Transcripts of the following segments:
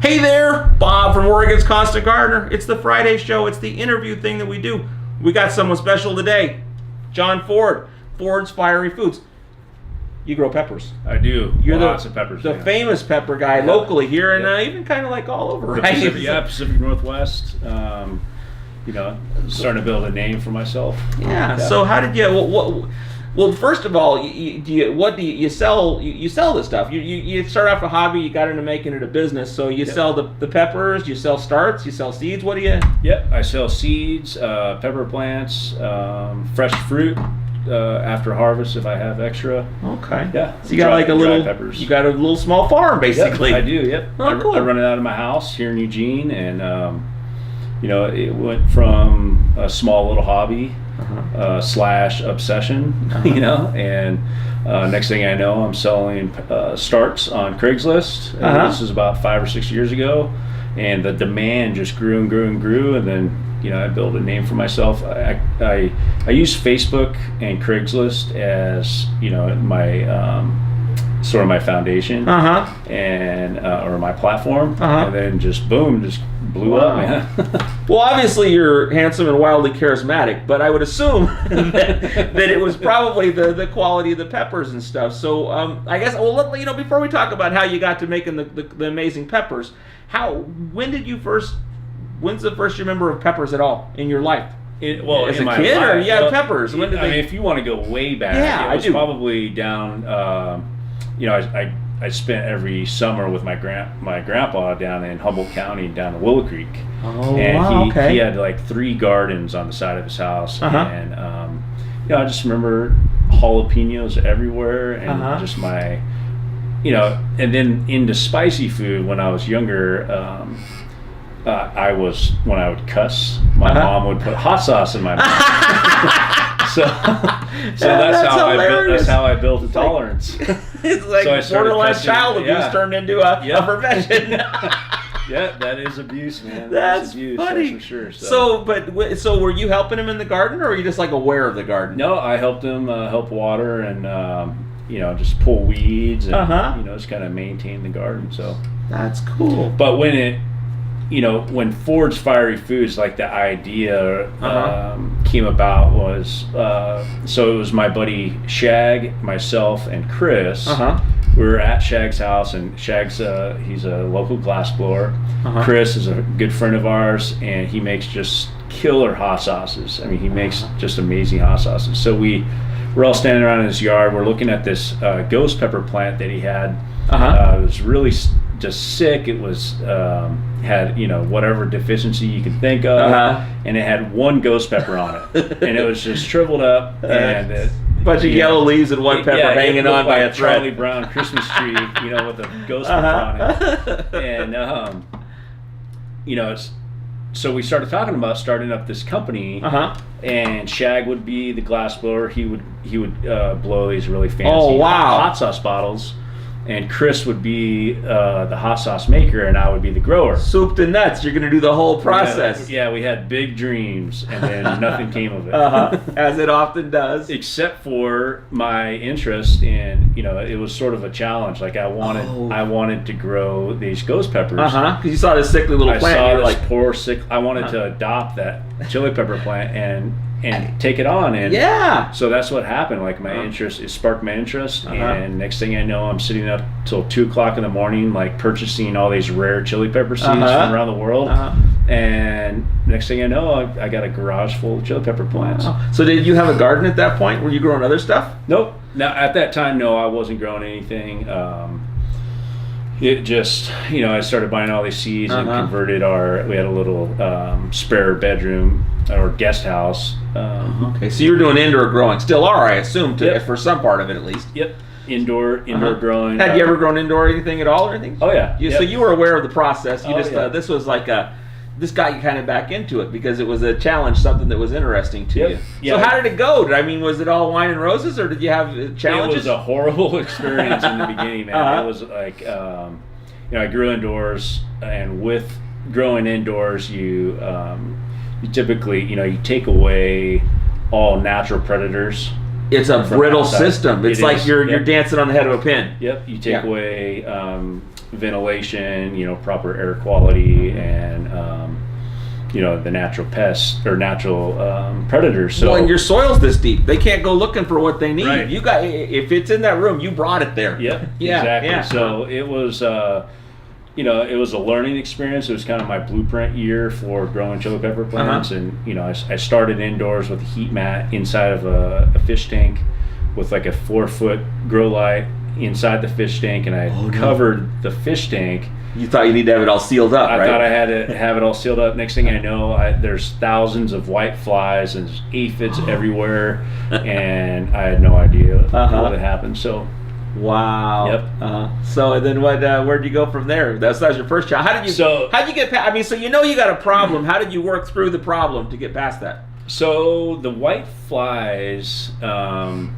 Hey there, Bob from Oregon's Constant Gardener. It's the Friday show. It's the interview thing that we do. We got someone special today. John Ford, Ford's Fiery Foods. You grow peppers. I do. You're lots of peppers. The famous pepper guy locally here and even kind of like all over, right? Pacific Northwest. Starting to build a name for myself. Yeah. So how did you? Well, first of all, you sell? You sell this stuff. You start off a hobby. You got into making it a business. So you sell the peppers. You sell starts. You sell seeds. What do you? Yep. I sell seeds, pepper plants, fresh fruit. After harvest, if I have extra. Okay. Yeah. So you got like a little peppers. You got a little small farm, basically. Yep, I do. Yep. Oh, cool. I run it out of my house here in Eugene, and it went from a small little hobby / obsession. And next thing I know, I'm selling starts on Craigslist. This is about 5 or 6 years ago, and the demand just grew and grew and grew, and then. I built a name for myself. I use Facebook and Craigslist as my sort of my foundation and or my platform, and then just boom, just blew up, man. Well, obviously you're handsome and wildly charismatic, but I would assume that it was probably the quality of the peppers and stuff. So I guess before we talk about how you got to making the amazing peppers, when's the first you remember of peppers at all in your life? As a kid, or you had peppers? When did if you want to go way back, it was probably down. I spent every summer with my grandpa down in Humboldt County, down in Willow Creek. Oh, and wow, he had like 3 gardens on the side of his house, and I just remember jalapenos everywhere, and just my, and then into spicy food when I was younger. When I would cuss, my mom would put hot sauce in my mouth. so that's how I built a tolerance. It's like so borderline child abuse turned into a profession. Yeah, that is abuse, man. That's abuse, funny. That's for sure. So were you helping him in the garden, or were you just like aware of the garden? No, I helped him help water and just pull weeds and just kind of maintain the garden. So that's cool. But when Ford's Fiery Foods, like the idea came about was, so it was my buddy Shag, myself, and Chris. We were at Shag's house, and Shag's he's a local glass blower. Chris is a good friend of ours, and he makes just killer hot sauces. I mean, he makes just amazing hot sauces. So we're all standing around in his yard. We're looking at this ghost pepper plant that he had. It was really just sick. It was had whatever deficiency you can think of, and it had 1 ghost pepper on it, and it was just shriveled up and a bunch of yellow leaves and 1 pepper hanging on by a thread. Charlie Brown Christmas tree, with a ghost pepper on it, and so we started talking about starting up this company, and Shag would be the glass blower. He would blow these really fancy hot sauce bottles. And Chris would be the hot sauce maker, and I would be the grower. Soup to nuts. You're going to do the whole process. Yeah, we had big dreams, and then nothing came of it. As it often does. Except for my interest in, it was sort of a challenge. Like I wanted to grow these ghost peppers. Because you saw this sickly little plant. I saw this poor sick. I wanted to adopt that chili pepper plant and take it on, and so that's what happened. Like my interest, it sparked my interest, and next thing I know, I'm sitting up till 2 o'clock in the morning, like purchasing all these rare chili pepper seeds from around the world, and next thing I know, I got a garage full of chili pepper plants. So did you have a garden at that point? Were you growing other stuff? Nope. Now at that time, no, I wasn't growing anything. It just, I started buying all these seeds and converted we had a little spare bedroom or guest house. Okay, so you were doing indoor growing. Still are, I assume, for some part of it at least. Yep. Indoor growing. Had you ever grown indoor anything at all or anything? Oh, yeah. So you were aware of the process. You this was like this got you kind of back into it because it was a challenge, something that was interesting to you. Yeah. So how did it go? Was it all wine and roses, or did you have challenges? It was a horrible experience in the beginning, man. It was like, I grew indoors, and with growing indoors, you typically, you take away all natural predators It's a from brittle outside. system. It's It like is. you're Yep. dancing on the head of a pin. Yep, you take Yeah. away ventilation, proper air quality, and the natural pests or natural predators. So Well, and your soil's this deep. They can't go looking for what they need. Right. You got if it's in that room, you brought it there. Yep, Yeah, exactly. yeah. So it was, it was a learning experience. It was kind of my blueprint year for growing chili pepper plants. And, I started indoors with a heat mat inside of a fish tank with like a 4-foot grow light inside the fish tank. And I covered the fish tank. You thought you need to have it all sealed up, I right? thought I had to have it all sealed up. Next thing I know, there's thousands of white flies and there's aphids everywhere. And I had no idea what had happened. So Wow. Yep. So and then what? Where'd you go from there? That was your first job. How did you get past? I mean, so you got a problem. How did you work through the problem to get past that? So the white flies, one,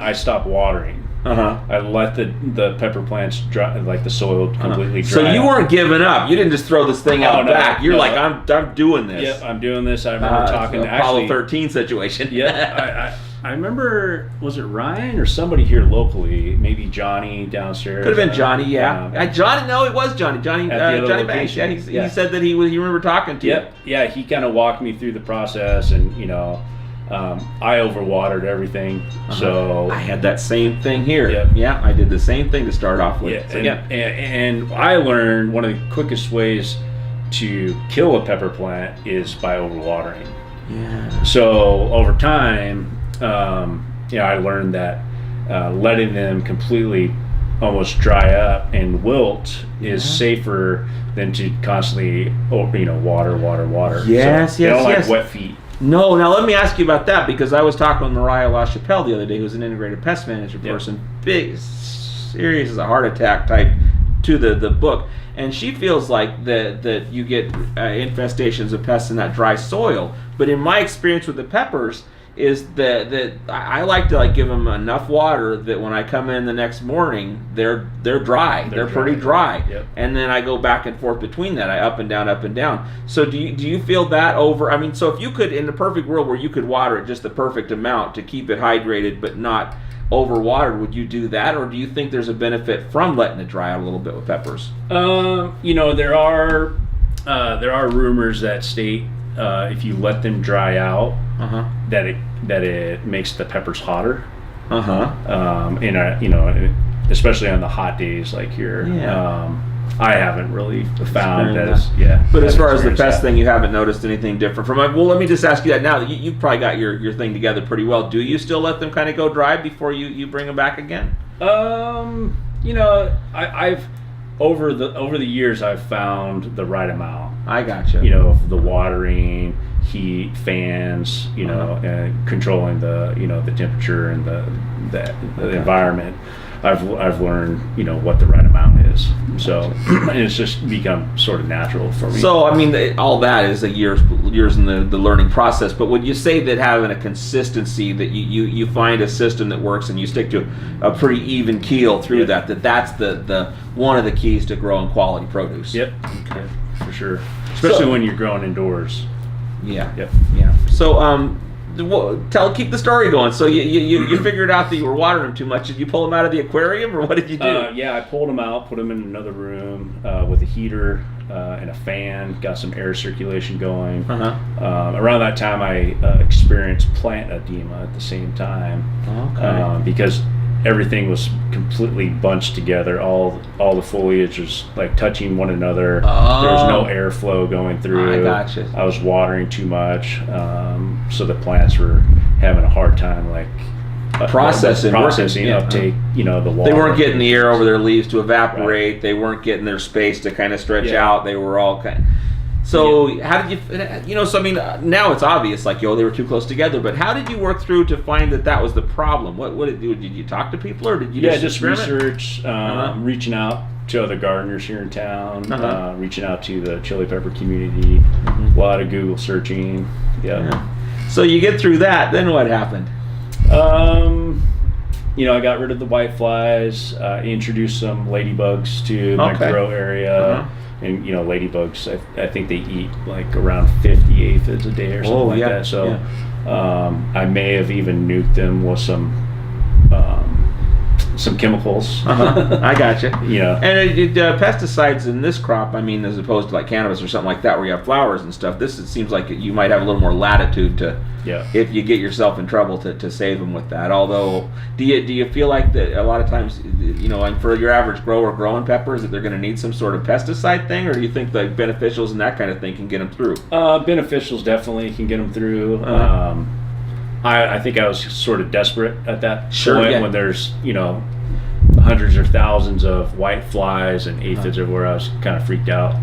I stopped watering. I let the pepper plants dry, like the soil completely dry. So you weren't giving up. You didn't just throw this thing out back. You're like, I'm doing this. Yep, I'm doing this. I remember talking to Apollo 13 situation. Yeah, I remember, was it Ryan or somebody here locally? Maybe Johnny downstairs. Could have been Johnny, yeah. Johnny, no, it was Johnny. Johnny Banks. Yeah, he said that he remember talking to you. Yeah, he kind of walked me through the process, and I overwatered everything. So I had that same thing here. Yep. Yeah, I did the same thing to start off with. Yeah, and I learned one of the quickest ways to kill a pepper plant is by overwatering. Yeah. So over time, I learned that letting them completely almost dry up and wilt is safer than to constantly, water. Yes, so they don't yes. like wet feet. No, now let me ask you about that, because I was talking with Mariah LaChapelle the other day, who's an integrated pest management person, big, serious as a heart attack type to the book, and she feels like that you get infestations of pests in that dry soil. But in my experience with the peppers, is that I like to give them enough water that when I come in the next morning, they're dry. They're pretty dry. Yep. And then I go back and forth between that. I up and down. So do you feel that over? I mean, so if you could, in the perfect world where you could water it just the perfect amount to keep it hydrated but not overwatered, would you do that, or do you think there's a benefit from letting it dry out a little bit with peppers? There are rumors that state if you let them dry out, that it makes the peppers hotter. Especially on the hot days like here. I haven't really found that. But as far as the pest thing, you haven't noticed anything different from it. Well, let me just ask you that now. You've probably got your thing together pretty well. Do you still let them kind of go dry before you bring them back again? I've over the years I've found the right amount. I gotcha. Of the watering, heat, fans, controlling the temperature and the environment. I've learned what the right amount is. So it's just become sort of natural for me. So I mean, all that is a years in the learning process. But would you say that having a consistency, that you find a system that works and you stick to a pretty even keel through that's the one of the keys to growing quality produce? Yep. Okay. For sure. Especially when you're growing indoors. Yeah. Yep. Yeah. So keep the story going. So you figured out that you were watering them too much. Did you pull them out of the aquarium, or what did you do? I pulled them out, put them in another room with a heater and a fan, got some air circulation going. Around that time, I experienced plant edema at the same time. Okay. Because everything was completely bunched together. All the foliage was like touching one another. There was no airflow going through. I gotcha. I was watering too much, so the plants were having a hard time processing uptake. The water. They weren't getting the air over their leaves to evaporate. Right. They weren't getting their space to kind of stretch out. They were all kind. So how did you? So I mean, now it's obvious. They were too close together. But how did you work through to find that was the problem? What did you do? Did you talk to people, or did you just research, reaching out to other gardeners here in town, reaching out to the chili pepper community, a lot of Google searching. Yeah. So you get through that. Then what happened? I got rid of the white flies, introduced some ladybugs to my grow area, And ladybugs, I think they eat like around 50 aphids a day or something that. So I may have even nuked them with some chemicals. I gotcha. And pesticides in this crop, I mean, as opposed to like cannabis or something like that where you have flowers and stuff, it seems like you might have a little more latitude to, if you get yourself in trouble, to save them with that. Although, do you feel like that a lot of times, like for your average grower growing peppers, that they're going to need some sort of pesticide thing, or do you think the beneficials and that kind of thing can get them through? Beneficials definitely can get them through. I think I was sort of desperate at that point when there's hundreds or thousands of white flies and aphids everywhere. I was kind of freaked out.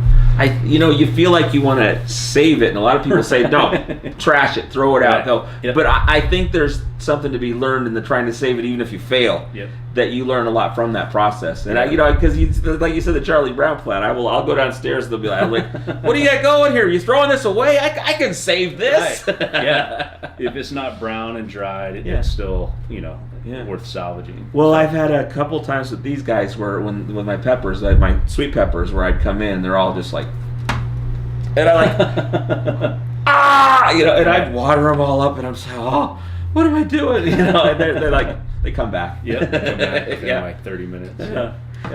You feel like you want to save it, and a lot of people say, no, trash it, throw it out, go. Yep. But I think there's something to be learned in the trying to save it, even if you fail. That you learn a lot from that process. And because like you said, the Charlie Brown plant, I'll go downstairs, they'll be like, what do you got going here? You throwing this away? I can save this. Right. If it's not brown and dried, it's still worth salvaging. Well, I've had a couple times with these guys where with my peppers, my sweet peppers, where I'd come in, they're all just like, and I like, and I'd water them all up, and I'm saying, what am I doing? And they're like, they come back. They come back in like 30 minutes.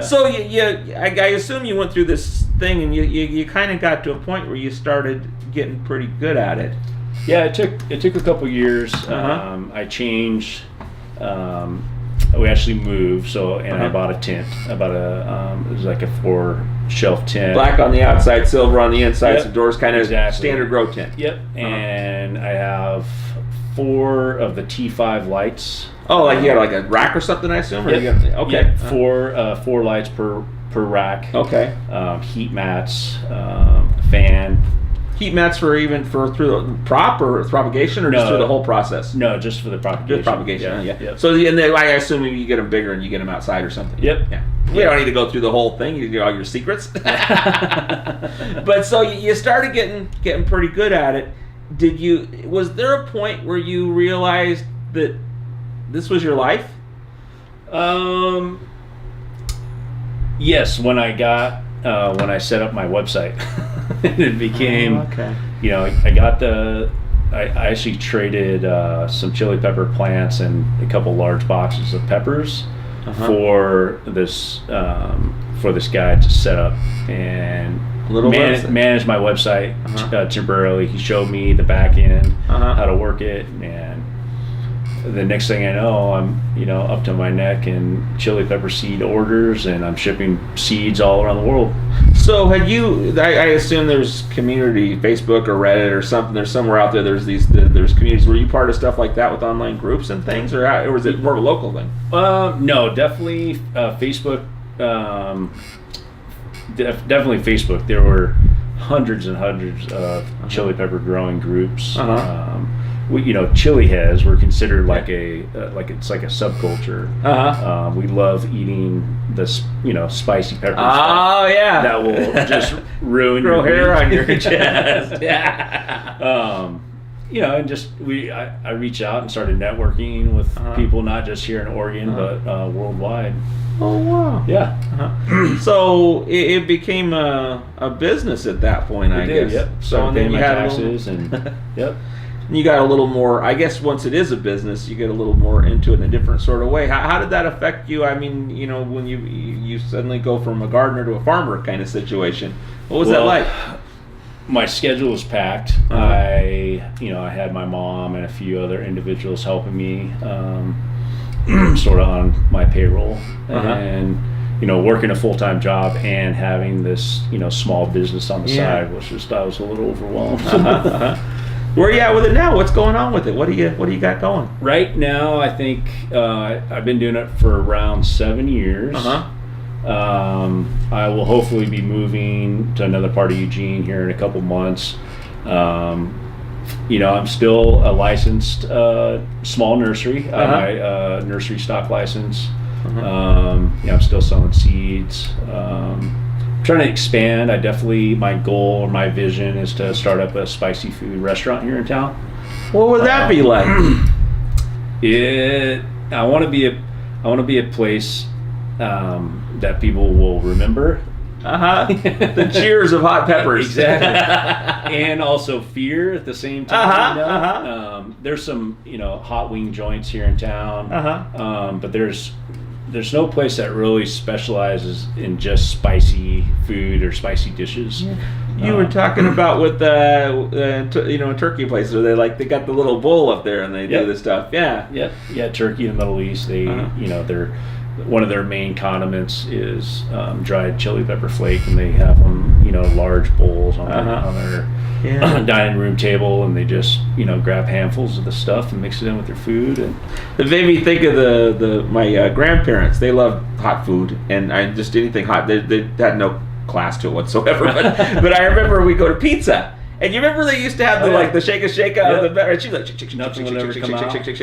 So I assume you went through this thing, and you kind of got to a point where you started getting pretty good at it. Yeah, it took a couple years. I changed. We actually moved, I bought a tent. I bought it was like a 4-shelf tent. Black on the outside, silver on the inside, some doors, kind of standard grow tent. Yep. And I have 4 of the T5 lights. Oh, like you got like a rack or something, I assume? Or okay. 4 lights per rack. Okay. Heat mats, fan. Heat mats through the prop or propagation, or just through the whole process? No, just for the propagation. Just propagation, yeah. So and then I assume maybe you get them bigger and you get them outside or something. Yep. Yeah. We don't need to go through the whole thing. You get all your secrets. But so you started getting pretty good at it. Was there a point where you realized that this was your life? Yes, when I set up my website. It became, I actually traded some chili pepper plants and a couple large boxes of peppers for this guy to set up and manage my website temporarily. He showed me the back end, how to work it, and the next thing I know, I'm up to my neck in chili pepper seed orders, and I'm shipping seeds all around the world. So had you? I assume there's community, Facebook or Reddit or something. There's somewhere out there. There's communities. Were you part of stuff like that with online groups and things, or was it more of a local thing? No, definitely Facebook. Definitely Facebook. There were hundreds and hundreds of chili pepper growing groups. Chili heads were considered like it's like a subculture. We love eating this, spicy pepper. Oh yeah, that will just ruin grow your hair on your chest. Yeah. And just I reached out and started networking with people, not just here in Oregon, but worldwide. Oh wow. Yeah. So it became a business at that point, I guess. Yep. So paying my taxes and yep. You got a little more, I guess once it is a business, you get a little more into it in a different sort of way. How did that affect you? I mean, when you suddenly go from a gardener to a farmer kind of situation. What was that like? My schedule was packed. I had my mom and a few other individuals helping me sort of on my payroll. And working a full-time job and having this small business on the side was just, I was a little overwhelmed. Where are you at with it now? What's going on with it? What do you got going? Right now, I think I've been doing it for around 7 years. I will hopefully be moving to another part of Eugene here in a couple months. I'm still a licensed small nursery. I have my nursery stock license. I'm still selling seeds. Trying to expand. My goal or my vision is to start up a spicy food restaurant here in town. What would that be like? I want to be a place that people will remember. The cheers of hot peppers. Exactly. And also fear at the same time. There's some, hot wing joints here in town. But there's no place that really specializes in just spicy food or spicy dishes. Yeah. You were talking about with turkey places where they got the little bowl up there and they do this stuff. Yeah. Turkey in the Middle East. They they're one of their main condiments is dried chili pepper flake, and they have them large bowls on their dining room table, and they just grab handfuls of the stuff and mix it in with their food. And it made me think of my grandparents. They loved hot food, and just anything hot. They had no class to it whatsoever. But I remember we go to pizza. And you remember they used to have the shake of the better, and she's like nothing will ever come out. She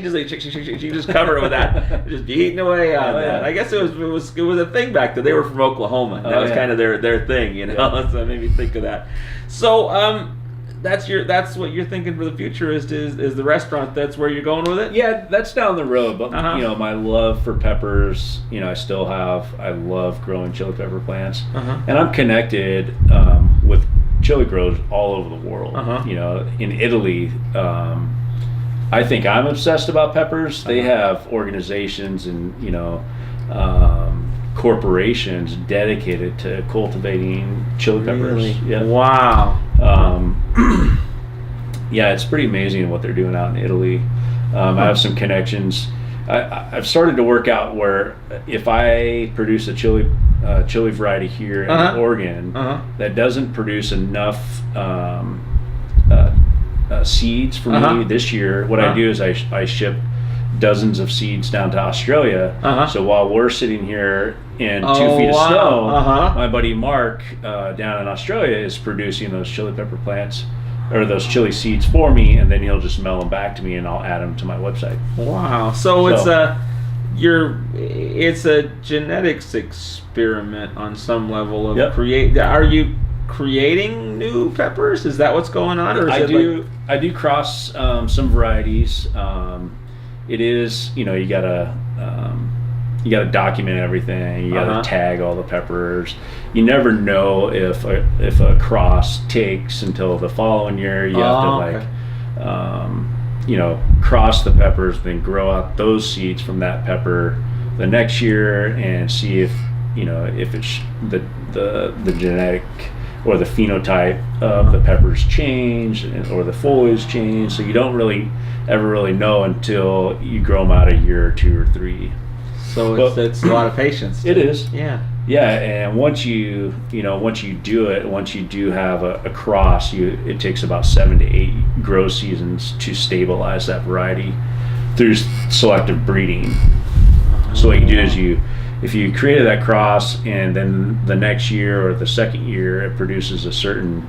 just like she just cover it with that, just eating away on that. I guess it was a thing back then. They were from Oklahoma. That was kind of their thing, So that made me think of that. So that's what you're thinking for the future is the restaurant. That's where you're going with it. Yeah, that's down the road. But my love for peppers, I love growing chili pepper plants, and I'm connected with chili growers all over the world. In Italy, I think I'm obsessed about peppers. They have organizations and corporations dedicated to cultivating chili peppers. Really? Yeah. Wow. It's pretty amazing what they're doing out in Italy. I have some connections. I've started to work out where if I produce a chili variety here in Oregon that doesn't produce enough seeds for me this year, what I do is I ship dozens of seeds down to Australia. So while we're sitting here in 2 feet of snow, my buddy Mark down in Australia is producing those chili pepper plants or those chili seeds for me, and then he'll just mail them back to me, and I'll add them to my website. Wow! So it's a genetics experiment on some level of create. Are you creating new peppers? Is that what's going on? Or is I do cross some varieties. It is, you gotta document everything. You gotta tag all the peppers. You never know if a cross takes until the following year. You have to cross the peppers, then grow out those seeds from that pepper the next year, and see if it's the genetic or the phenotype of the peppers change or the foliage change. So you don't ever really know until you grow them out a year or 2 or 3. So it's a lot of patience. It is. Yeah. Yeah, and once you do have a cross, it takes about 7 to 8 grow seasons to stabilize that variety through selective breeding. So what you do is if you created that cross and then the next year or the second year it produces a certain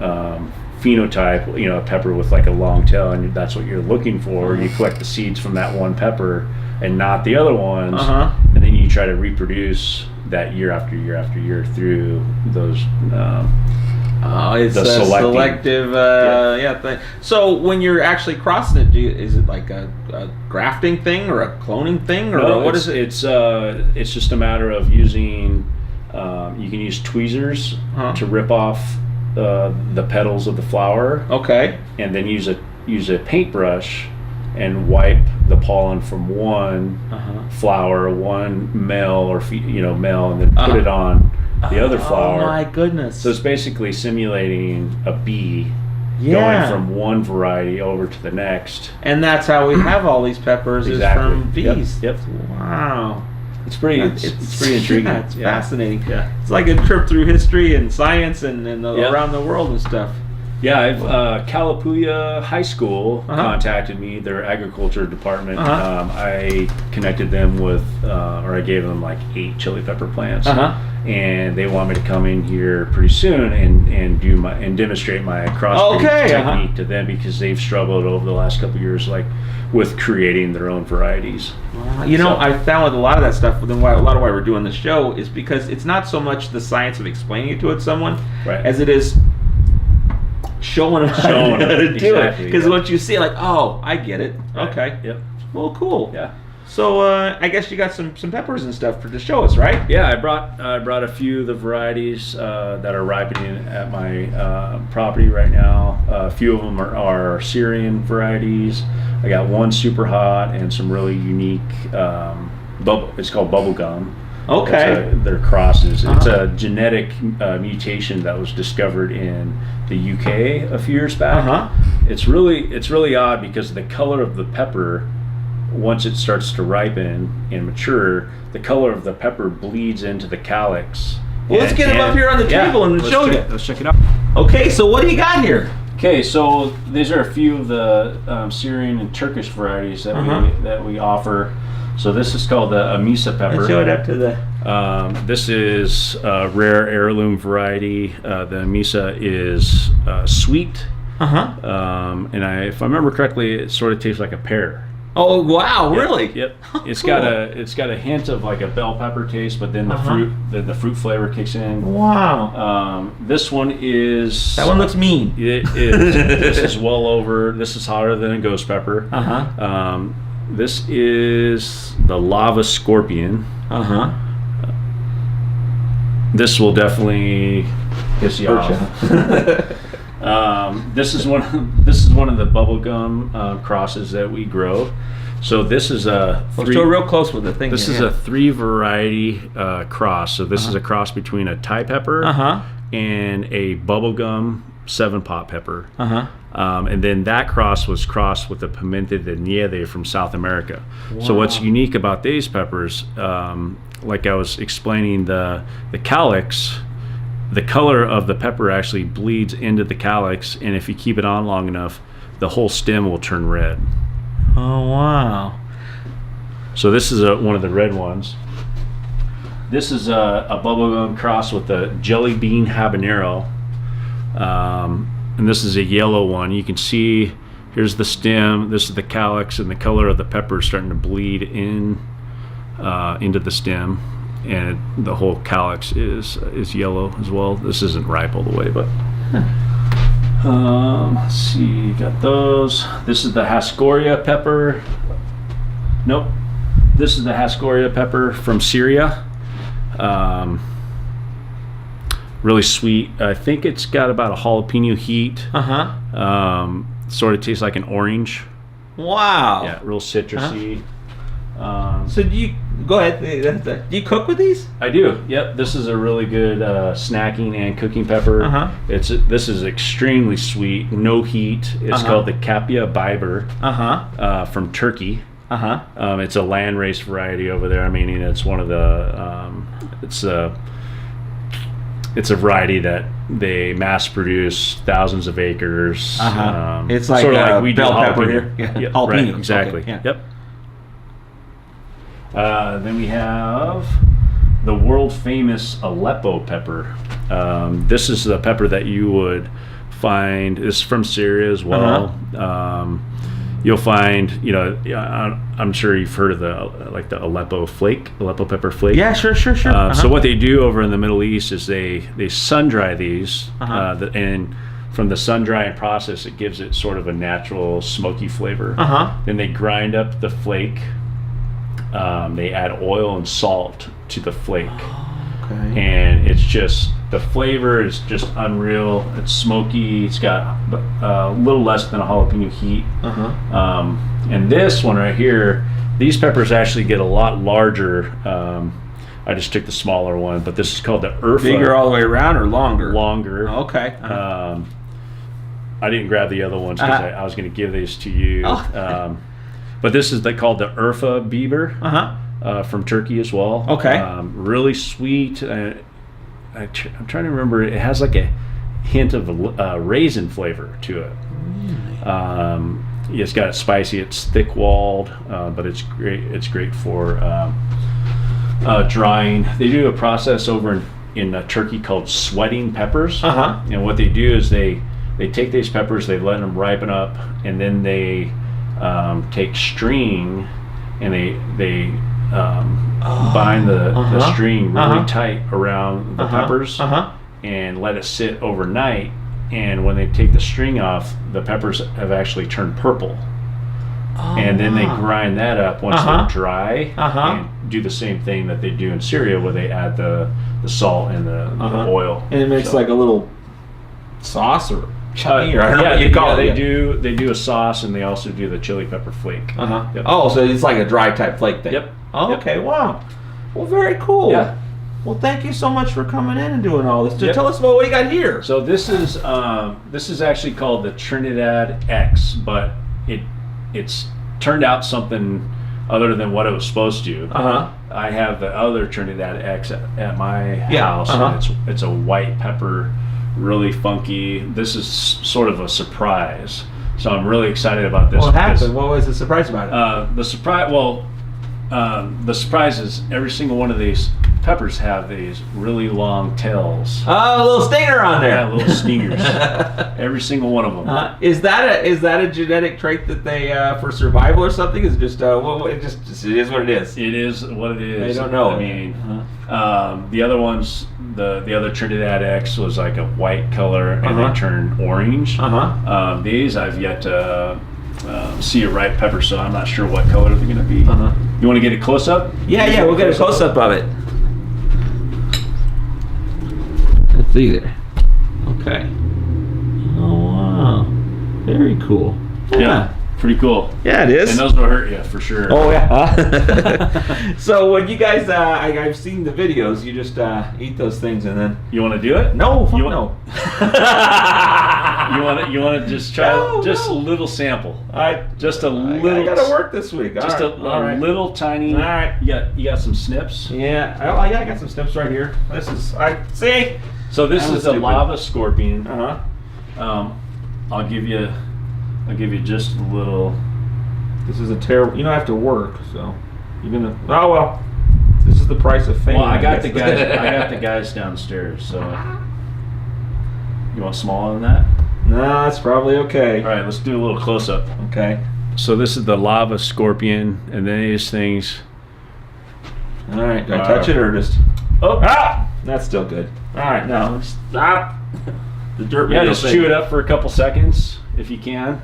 phenotype, a pepper with like a long tail, and that's what you're looking for, you collect the seeds from that one pepper and not the other ones, and then you try to reproduce that year after year after year through those it's a selective thing. So when you're actually crossing it, is it like a grafting thing or a cloning thing, or what is it? It's just a matter of using you can use tweezers to rip off the petals of the flower, and then use a paintbrush and wipe the pollen from one flower, one male male, and then put it on the other flower. Oh my goodness! So it's basically simulating a bee going from one variety over to the next. And that's how we have all these peppers is from bees. Yep. Wow. It's pretty intriguing. Yeah, it's fascinating. Yeah. It's like a trip through history and science and around the world and stuff. Yeah, Kalapuya High School contacted me, their agriculture department. I connected them with, or I gave them like 8 chili pepper plants, and they want me to come in here pretty soon and demonstrate my crossbreeding technique to them, because they've struggled over the last couple of years, like with creating their own varieties. I found with a lot of that stuff, a lot of why we're doing this show is because it's not so much the science of explaining it to someone, as it is showing them how to do it. Because once you see it, like, oh, I get it. Okay. Yep. Well, cool. Yeah. So I guess you got some peppers and stuff to show us, right? Yeah, I brought a few of the varieties that are ripening at my property right now. A few of them are Syrian varieties. I got one super hot and some really unique. It's called bubblegum. Okay. They're crosses. It's a genetic mutation that was discovered in the UK a few years back. It's really odd because the color of the pepper, once it starts to ripen and mature, the color of the pepper bleeds into the calyx. Well, let's get them up here on the table and show you. Let's check it out. Okay, so what do you got here? Okay, so these are a few of the Syrian and Turkish varieties that we offer. So this is called the Amisa pepper. Let's show it up to the. This is a rare heirloom variety. The Amisa is sweet. And if I remember correctly, it sort of tastes like a pear. Oh wow! Yep, Really? Yep. It's Cool. got a hint of like a bell pepper taste, but then the fruit flavor kicks in. Wow. This one is. That one looks mean. It is. This is well over. This is hotter than a ghost pepper. This is the lava scorpion. This will definitely piss you off. This is one of the bubblegum crosses that we grow. So this is a Let's go real close with the thing. This is a 3 variety cross. So this is a cross between a Thai pepper and a bubblegum 7-pot pepper. And then that cross was crossed with the Pimienta de Nieve from South America. Wow. So what's unique about these peppers, like I was explaining, the calyx, the color of the pepper actually bleeds into the calyx, and if you keep it on long enough, the whole stem will turn red. Oh wow! So this is one of the red ones. This is a bubblegum cross with the jelly bean habanero, and this is a yellow one. You can see here's the stem. This is the calyx, and the color of the pepper is starting to bleed in into the stem. And the whole calyx is yellow as well. This isn't ripe all the way, but let's see. Got those. This is the Hascoria pepper. Nope. This is the Hascoria pepper from Syria. Really sweet. I think it's got about a jalapeno heat. Sort of tastes like an orange. Wow. Yeah, real citrusy. So do you go ahead? Do you cook with these? I do. Yep. This is a really good snacking and cooking pepper. This is extremely sweet, no heat. It's called the Capia Biber from Turkey. It's a landrace variety over there. I mean, it's one of the it's a variety that they mass produce thousands of acres. It's like sort of like we do bell pepper jalapeno. here. Yeah. Yep, right, exactly. Okay, yeah. Yep. Then we have the world famous Aleppo pepper. This is the pepper that you would find. This is from Syria as well. You'll find, I'm sure you've heard of the Aleppo pepper flake. Yeah, sure. So what they do over in the Middle East is they sun dry these, and from the sun drying process, it gives it sort of a natural smoky flavor. Then they grind up the flake. They add oil and salt to the flake. And it's just, the flavor is just unreal. It's smoky. It's got a little less than a jalapeno heat. And this one right here, these peppers actually get a lot larger. I just took the smaller one, but this is called the Urfa. Bigger all the way around or longer? Longer. Okay. I didn't grab the other ones because I was going to give these to you. But this is called the Urfa Biber. From Turkey as well. Okay. Really sweet. I'm trying to remember. It has like a hint of raisin flavor to it. Really? It's got spicy. It's thick walled, but it's great. It's great for drying. They do a process over in Turkey called sweating peppers. And what they do is they take these peppers, they let them ripen up, and then they take string and they bind the string really tight around the peppers and let it sit overnight. And when they take the string off, the peppers have actually turned purple. and then they grind that up once they're dry, Uh-huh. and do the same thing that they do in Syria, where they add the salt and the oil, and it makes like a little sauce or chutney, or I don't know yeah, what you call it. They do a sauce, and they also do the chili pepper flake. Yep. Oh, so it's like a dry type flake thing. Yep. Oh, Yep. okay. Wow. Well, very cool. Yeah. Well, thank you so much for coming in and doing all this. Yep. Tell us about what you got here. So this is actually called the Trinidad X, but it's turned out something other than what it was supposed to. I have the other Trinidad X at my house, and it's a white pepper, really funky. This is sort of a surprise, so I'm really excited about this. What happened? What was the surprise about it? The surprise is every single one of these peppers have these really long tails. Oh, a little stinger on there. Yeah, little stingers. Every single one of them. Is that a genetic trait that they for survival or something? Is it just it is what it is. It is what it is. I don't know. I mean, the other ones, the other Trinidad X was like a white color, and they turn orange. These I've yet to see a ripe pepper, so I'm not sure what color they're going to be. You want to get a close up? Yeah, we'll get a close up of it. Let's see there. Okay. Oh wow, very cool. Yeah, pretty cool. Yeah, it is. And those will hurt you for sure. Oh yeah. So when you guys, I've seen the videos. You just eat those things and then. You want to do it? No, fuck you no. You want to just try a little sample. Just a little. I gotta work this week. Just a little tiny. All right. You got some snips. Yeah. I got some snips right here. This is see. So this is the stupid. lava scorpion. I'll give you just a little. This is a terrible. You don't have to work, so you're gonna. Oh well. This is the price of fame. Well, I got guess. the guys. I got the guys downstairs. So you want smaller than that? No, that's probably okay. All right, let's do a little close up. Okay. So this is the lava scorpion, and then these things. All right. Do I touch it or just? Oh, That's still good. All right, now stop. The dirt. Yeah, just chew it up for a couple seconds if you can.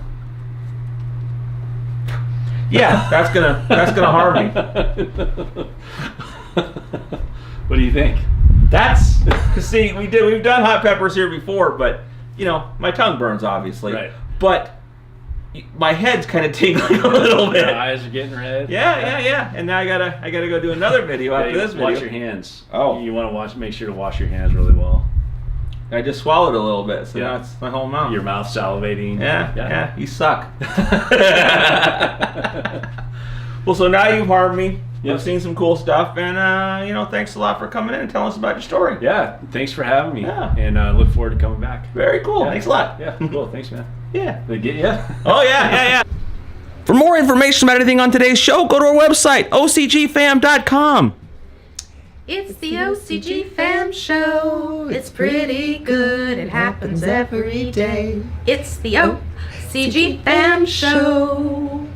Yeah, that's gonna harm me. What do you think? That's see, we've done hot peppers here before, but my tongue burns obviously. Right. But my head's kind of tingling a little bit. Your eyes are getting red. Yeah. And now I gotta go do another video after this video. Watch your hands. Oh. You want to make sure to wash your hands really well. I just swallowed a little bit, so now it's my whole mouth. Your mouth salivating. Yeah, you suck. Well, so now you've harmed me. Yep. I've seen some cool stuff, and thanks a lot for coming in and telling us about your story. Yeah, thanks for having me. Yeah. And look forward to coming back. Very cool. Yeah. Thanks a lot. Yeah, cool. Thanks, man. Yeah. They get you? Oh, yeah. For more information about anything on today's show, go to our website, OCGFAM.com. It's the OCGFAM Show. It's pretty good. It happens every day. It's the OCGFAM Show.